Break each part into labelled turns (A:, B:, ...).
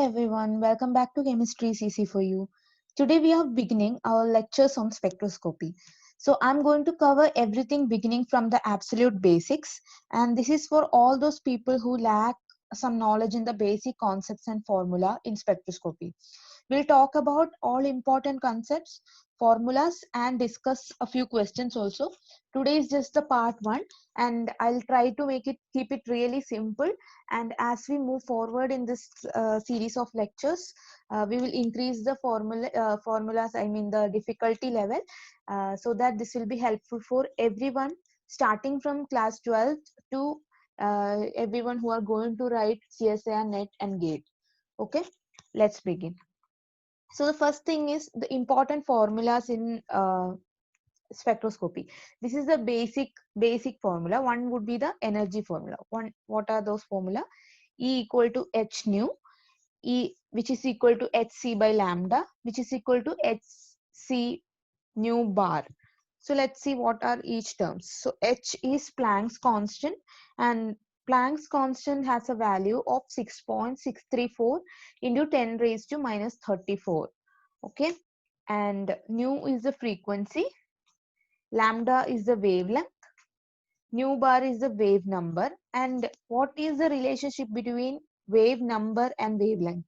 A: everyone, welcome back to Chemistry CC for you. Today we are beginning our lectures on spectroscopy. So I'm going to cover everything beginning from the absolute basics, and this is for all those people who lack some knowledge in the basic concepts and formula in spectroscopy. We'll talk about all important concepts, formulas, and discuss a few questions also. Today is just the part one, and I'll try to keep it really simple. And as we move forward in this series of lectures, we will increase the formulas, I mean the difficulty level, so that this will be helpful for everyone starting from class 12 to everyone who are going to write CSA, NET and GATE. Okay, let's begin. So the first thing is the important formulas in spectroscopy. This is the basic formula. One would be the energy formula. What are those formula? E equal to h nu, E which is equal to hc by lambda, which is equal to hc nu bar. So let's see what are each terms. So h is Planck's constant, and Planck's constant has a value of 6.634 into 10 raised to minus 34. Okay, and nu is the frequency, lambda is the wavelength, nu bar is the wave number. And what is the relationship between wave number and wavelength?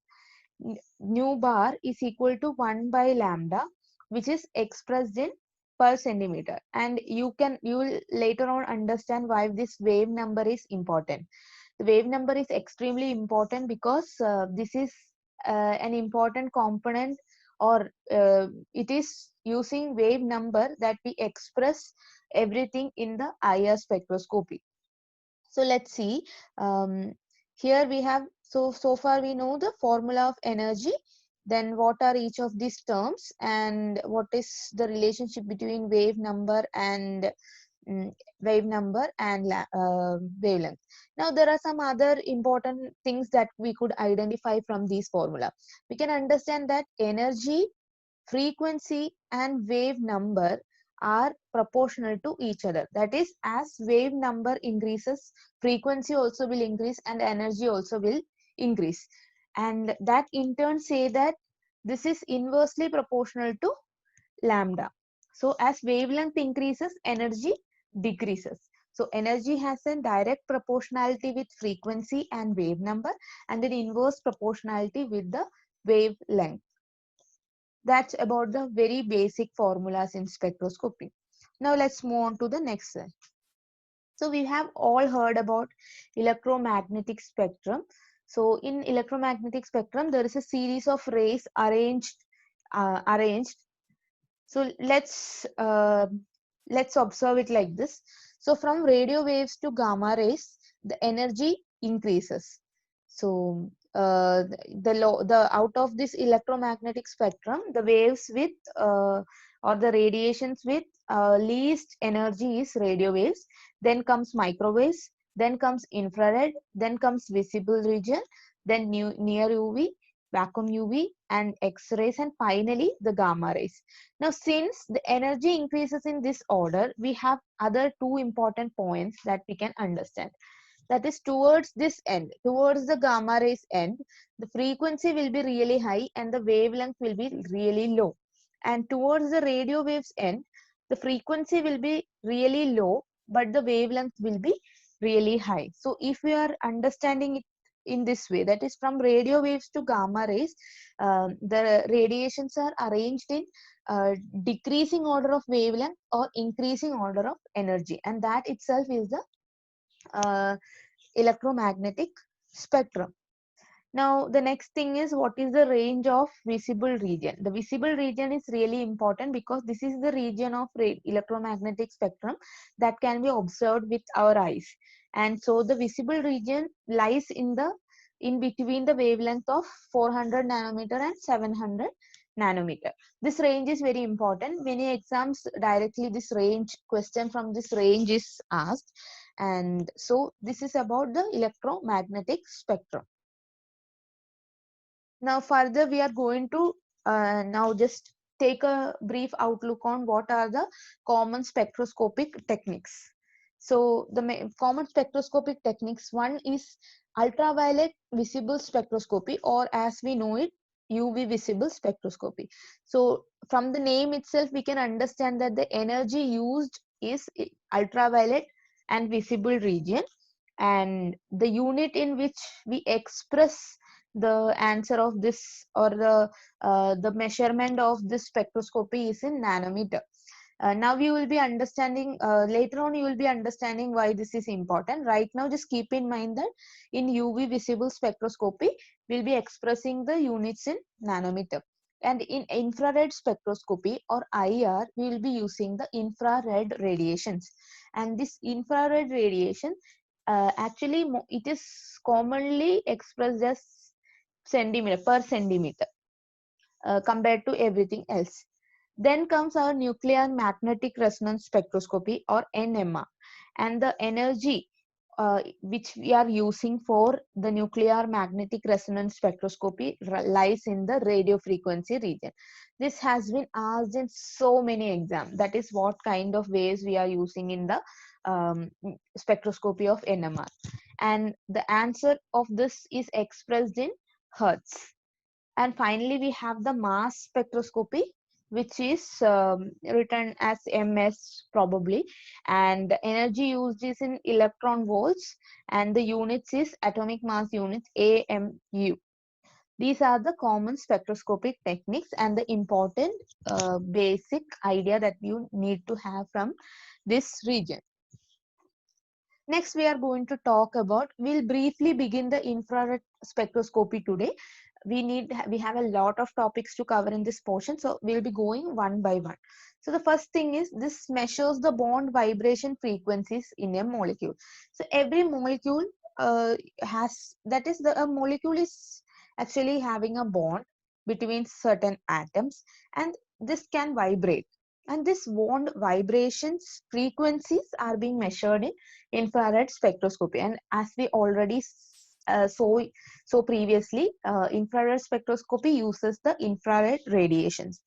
A: Nu bar is equal to 1 by lambda, which is expressed in per centimeter. And you will later on understand why this wave number is important. The wave number is extremely important because this is an important component, or it is using wave number that we express everything in the IR spectroscopy. So let's see. Here we have, so far we know the formula of energy, then what are each of these terms, and what is the relationship between wave number and wavelength. Now there are some other important things that we could identify from these formula. We can understand that energy, frequency and wave number are proportional to each other. That is, as wave number increases, frequency also will increase and energy also will increase. And that in turn say that this is inversely proportional to lambda. So as wavelength increases, energy decreases. So energy has a direct proportionality with frequency and wave number, and an inverse proportionality with the wavelength. That's about the very basic formulas in spectroscopy. Now let's move on to the next slide. So we have all heard about electromagnetic spectrum. So in electromagnetic spectrum, there is a series of rays arranged. So let's observe it like this. So from radio waves to gamma rays, the energy increases. So the out of this electromagnetic spectrum, the waves with or the radiations with least energy is radio waves. Then comes microwaves. Then comes infrared. Then comes visible region. Then near UV, vacuum UV, and X-rays, and finally the gamma rays. Now, since the energy increases in this order, we have other two important points that we can understand. That is, towards this end, towards the gamma rays end, the frequency will be really high and the wavelength will be really low. And towards the radio waves end, the frequency will be really low, but the wavelength will be really high. So if we are understanding it in this way, that is from radio waves to gamma rays, the radiations are arranged in decreasing order of wavelength or increasing order of energy, and that itself is the uh, electromagnetic spectrum. Now the next thing is, what is the range of visible region? The visible region is really important because this is the region of electromagnetic spectrum that can be observed with our eyes. And so the visible region lies in between the wavelength of 400 nanometer and 700 nanometer. This range is very important. Many exams directly this range question from this range is asked. And so this is about the electromagnetic spectrum. Now further we are going to now just take a brief outlook on what are the common spectroscopic techniques. So the common spectroscopic techniques, one is ultraviolet visible spectroscopy, or as we know it, UV visible spectroscopy. So from the name itself, we can understand that the energy used is ultraviolet and visible region, and the unit in which we express the answer of this, or the measurement of this spectroscopy, is in nanometer. Now you will be understanding, later on you will be understanding why this is important. Right now just keep in mind that in UV visible spectroscopy we'll be expressing the units in nanometer, and in infrared spectroscopy or IR we will be using the infrared radiations. And this infrared radiation, actually it is commonly expressed as centimeter per centimeter, compared to everything else. Then comes our nuclear magnetic resonance spectroscopy, or NMR, and the energy which we are using for the nuclear magnetic resonance spectroscopy lies in the radio frequency region. This has been asked in so many exams. That is what kind of waves we are using in the spectroscopy of NMR. And the answer of this is expressed in hertz. And finally, we have the mass spectroscopy, which is written as MS probably. And the energy used is in electron volts, and the units is atomic mass units, AMU. These are the common spectroscopic techniques and the important basic idea that you need to have from this region. Next, we are going to talk about, we'll briefly begin the infrared spectroscopy today. We have a lot of topics to cover in this portion, so we'll be going one by one. So the first thing is, this measures the bond vibration frequencies in a molecule. So every molecule a molecule is actually having a bond between certain atoms, and this can vibrate. And this bond vibrations frequencies are being measured in infrared spectroscopy. And as we already saw previously, infrared spectroscopy uses the infrared radiations.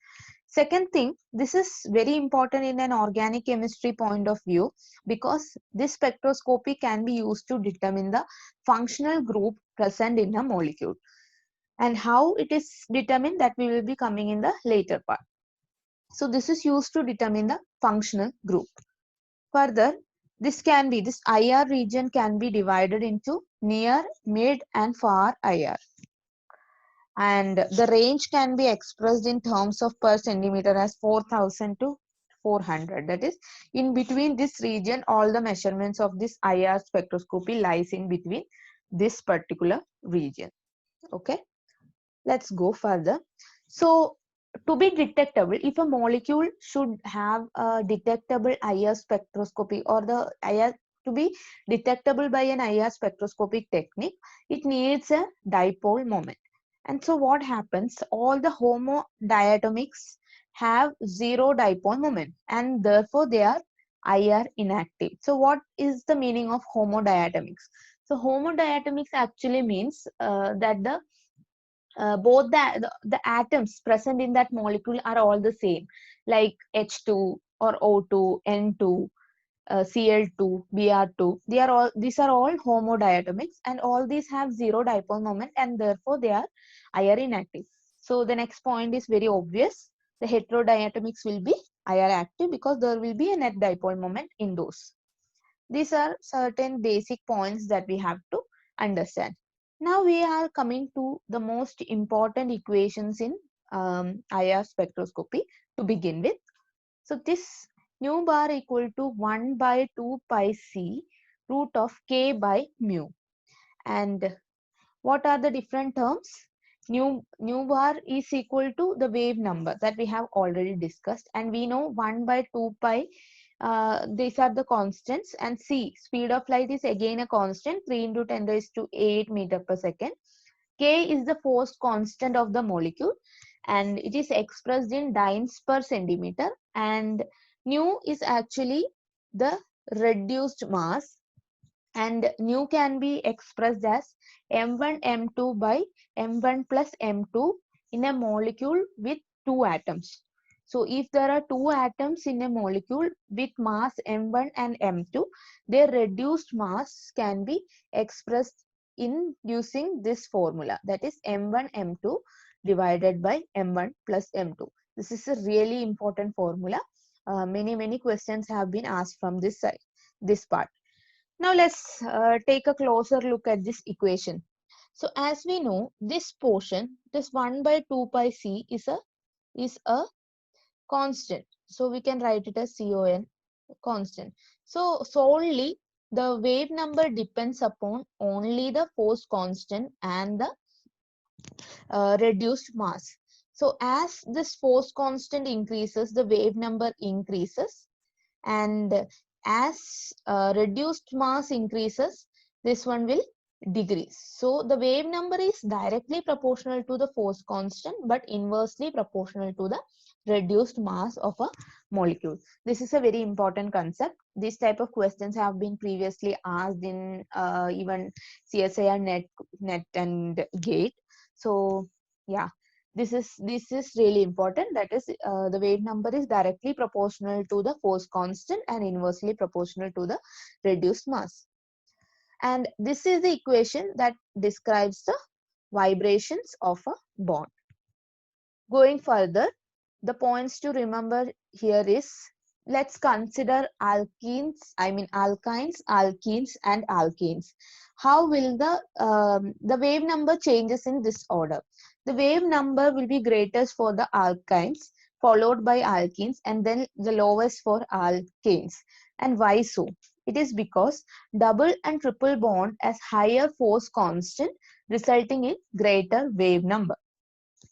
A: Second thing, this is very important in an organic chemistry point of view, because this spectroscopy can be used to determine the functional group present in a molecule. And how it is determined, that we will be coming in the later part. So this is used to determine the functional group. Further, this IR region can be divided into near, mid, and far IR. And the range can be expressed in terms of per centimeter as 4,000 to 400. That is, in between this region, all the measurements of this IR spectroscopy lies in between this particular region. Okay, let's go further. So to be detectable, if a molecule should have a detectable IR spectroscopy, or the IR to be detectable by an IR spectroscopic technique, it needs a dipole moment. And so what happens, all the homodiatomics have zero dipole moment, and therefore they are IR inactive. So what is the meaning of homodiatomics? So homodiatomics actually means that both the atoms present in that molecule are all the same, like H2 or O2, N2, Cl2, Br2. These are all homodiatomics, and all these have zero dipole moment, and therefore they are IR inactive. So the next point is very obvious. The heterodiatomics will be IR active, because there will be a net dipole moment in those. These are certain basic points that we have to understand. Now we are coming to the most important equations in IR spectroscopy to begin with. So this nu bar equal to 1 by 2 pi c root of k by mu. And what are the different terms? Nu bar is equal to the wave number that we have already discussed, and we know 1 by 2 pi, these are the constants, and c, speed of light, is again a constant, 3 into 10 raised to 8 meter per second. K is the force constant of the molecule, and it is expressed in dynes per centimeter, and nu is actually the reduced mass, and nu can be expressed as m1 m2 by m1 plus m2 in a molecule with two atoms. So if there are two atoms in a molecule with mass m1 and m2, their reduced mass can be expressed in using this formula, that is m1 m2 divided by m1 plus m2. This is a really important formula. Many questions have been asked from this side, this part. Now let's take a closer look at this equation. So as we know, this portion, this 1 by 2 pi c is a constant. So we can write it as con, constant. So solely the wave number depends upon only the force constant and the reduced mass. So as this force constant increases, the wave number increases, and as reduced mass increases, this one will decrease. So the wave number is directly proportional to the force constant but inversely proportional to the reduced mass of a molecule. This is a very important concept. This type of questions have been previously asked in even CSIR net and gate. So yeah, this is really important. That is, the wave number is directly proportional to the force constant and inversely proportional to the reduced mass. And this is the equation that describes the vibrations of a bond. Going further, the points to remember here is, let's consider alkenes, alkynes, alkenes, and alkenes. How will the wave number changes in this order? The wave number will be greatest for the alkynes, followed by alkenes, and then the lowest for alkanes. And why so? It is because double and triple bond has higher force constant, resulting in greater wave number.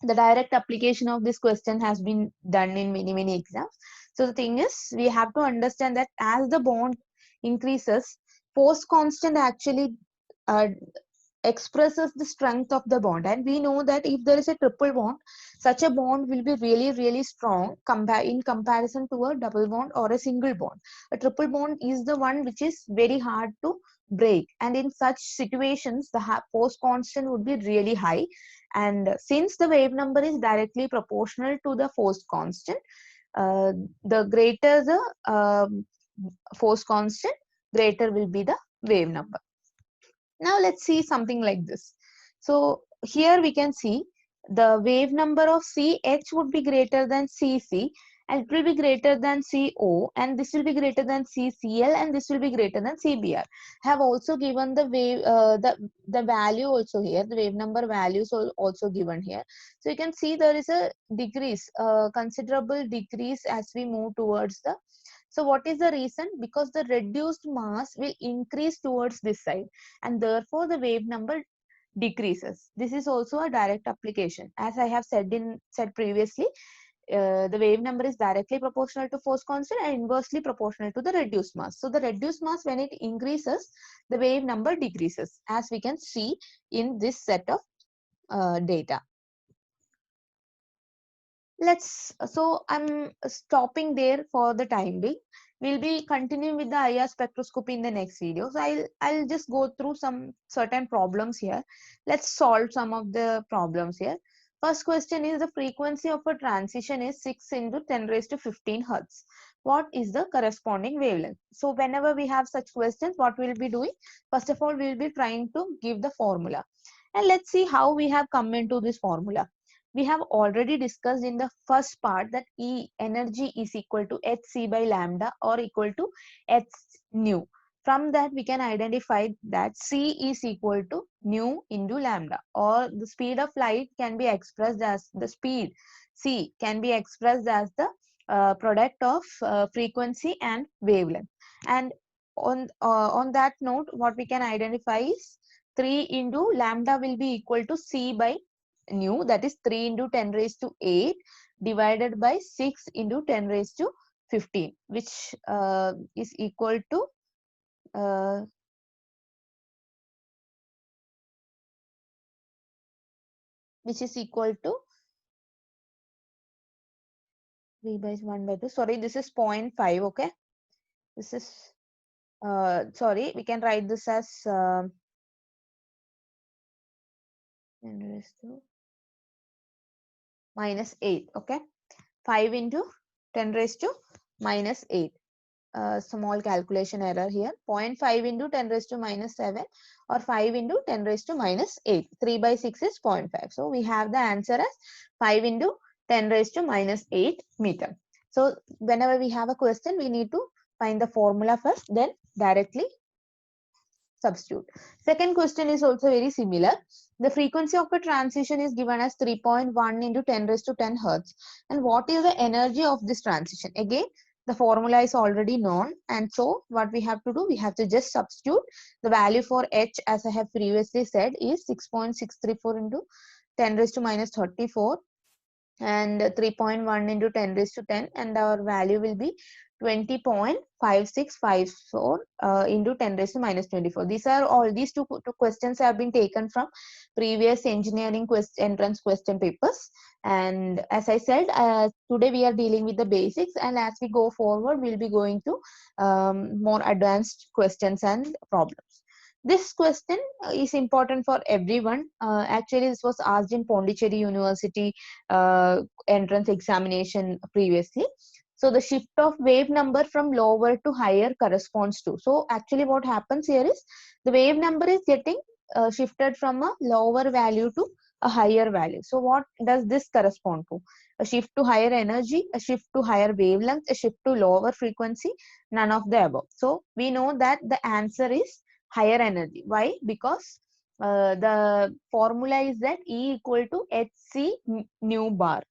A: The direct application of this question has been done in many exams. So the thing is, we have to understand that as the bond increases, force constant actually uh, expresses the strength of the bond, and we know that if there is a triple bond, such a bond will be really strong in comparison to a double bond or a single bond. A triple bond is the one which is very hard to break, and in such situations the force constant would be really high. And since the wave number is directly proportional to the force constant, uh, the greater the force constant, greater will be the wave number. Now let's see something like this. So here we can see the wave number of CH would be greater than CC, and it will be greater than CO, and this will be greater than CCl, and this will be greater than CBr. I have also given the wave the value also here. The wave number values are also given here. So you can see there is a decrease, considerable decrease as we move towards the. So what is the reason? Because the reduced mass will increase towards this side, and therefore the wave number decreases. This is also a direct application. As I have said previously, the wave number is directly proportional to force constant and inversely proportional to the reduced mass. So the reduced mass, when it increases, the wave number decreases, as we can see in this set of data. So I'm stopping there for the time being. We'll be continuing with the IR spectroscopy in the next video. So I'll just go through some certain problems here. Let's solve some of the problems here. First question is, the frequency of a transition is 6 into 10 raised to 15 hertz. What is the corresponding wavelength? So whenever we have such questions, what we'll be doing? First of all, we'll be trying to give the formula. And let's see how we have come into this formula. We have already discussed in the first part that energy is equal to hc by lambda or equal to h nu. From that we can identify that c is equal to nu into lambda, or the speed of light can be expressed as the speed c can be expressed as the product of frequency and wavelength. And on that note, what we can identify is 3 into lambda will be equal to c by nu, that is 3 into 10 raised to 8 divided by 6 into 10 raised to 15, which is equal to uh, which is equal to 3 by 1 by 2. Sorry, this is 0.5. Okay, this is sorry, we can write this as 10 raised to minus 8. Okay, 5 into 10 raised to minus 8. Small calculation error here. 0.5 into 10 raised to minus 7 or 5 into 10 raised to minus 8. 3 by 6 is 0.5. So we have the answer as 5 into 10 raised to minus 8 meter. So whenever we have a question, we need to find the formula first, then directly substitute. Second question is also very similar. The frequency of a transition is given as 3.1 into 10 raised to 10 hertz. And what is the energy of this transition? Again, the formula is already known. And so what we have to do, we have to just substitute the value for H, as I have previously said, is 6.634 into 10 raised to minus 34 and 3.1 into 10 raised to 10, and our value will be 20.5654 into 10 raised to minus 24. These are all, these two questions have been taken from previous engineering entrance question papers. And as I said, today we are dealing with the basics, and as we go forward, we'll be going to more advanced questions and problems. This question is important for everyone. Actually, this was asked in Pondicherry University entrance examination previously. So the shift of wave number from lower to higher corresponds to. So actually what happens here is the wave number is getting shifted from a lower value to a higher value. So what does this correspond to? A shift to higher energy, a shift to higher wavelength, a shift to lower frequency, none of the above. So we know that the answer is higher energy. Why? Because the formula is that E equal to hc nu bar,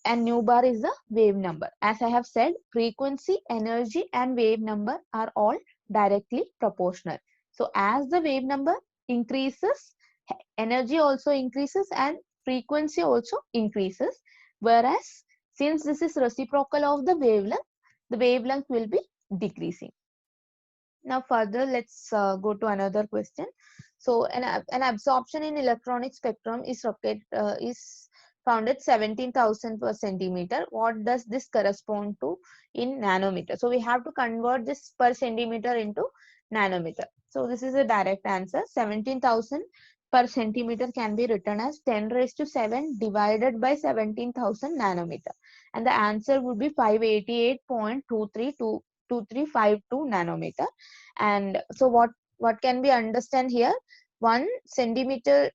A: and nu bar is the wave number. As I have said, frequency, energy and wave number are all directly proportional. So as the wave number increases, energy also increases and frequency also increases, whereas since this is reciprocal of the wavelength will be decreasing. Now further, let's go to another question. So an absorption in electronic spectrum is found at 17,000 per centimeter. What does this correspond to in nanometer? So we have to convert this per centimeter into nanometer. So this is a direct answer. 17,000 per centimeter can be written as 10 raised to 7 divided by 17,000 nanometer. And the answer would be 588.2352 nanometer. And so what can we understand here? 1 centimeter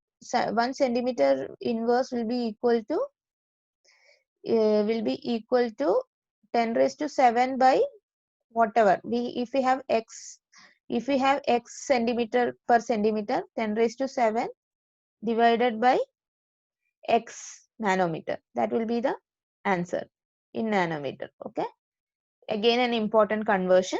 A: inverse will be equal to 10 raised to 7 by whatever if we have x centimeter per centimeter, 10 raised to 7 divided by x nanometer, that will be the answer in nanometer. Okay, again an important conversion.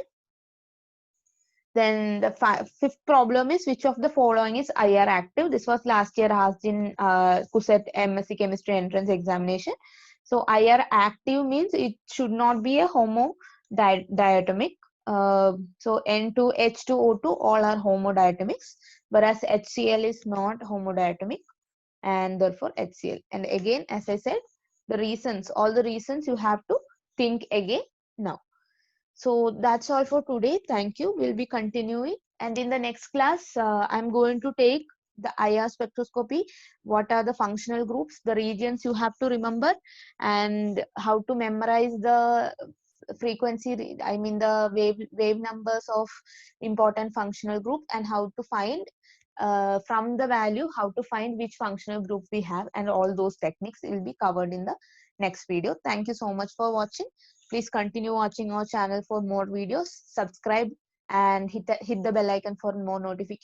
A: Then the fifth problem is, which of the following is IR active? This was last year asked in KUSET MSc Chemistry entrance examination. So IR active means it should not be a homodiatomic. So N2, H2, O2 all are homodiatomics, whereas HCl is not homodiatomic, and therefore HCl. And again, as I said, the reasons, all the reasons you have to think again now. So that's all for today. Thank you. We'll be continuing. And in the next class, I'm going to take the IR spectroscopy. What are the functional groups, the regions you have to remember, and how to memorize the frequency, I mean the wave numbers of important functional group, and how to find from the value, how to find which functional group we have, and all those techniques will be covered in the next video. Thank you so much for watching. Please continue watching our channel for more videos. Subscribe and hit the bell icon for more notifications.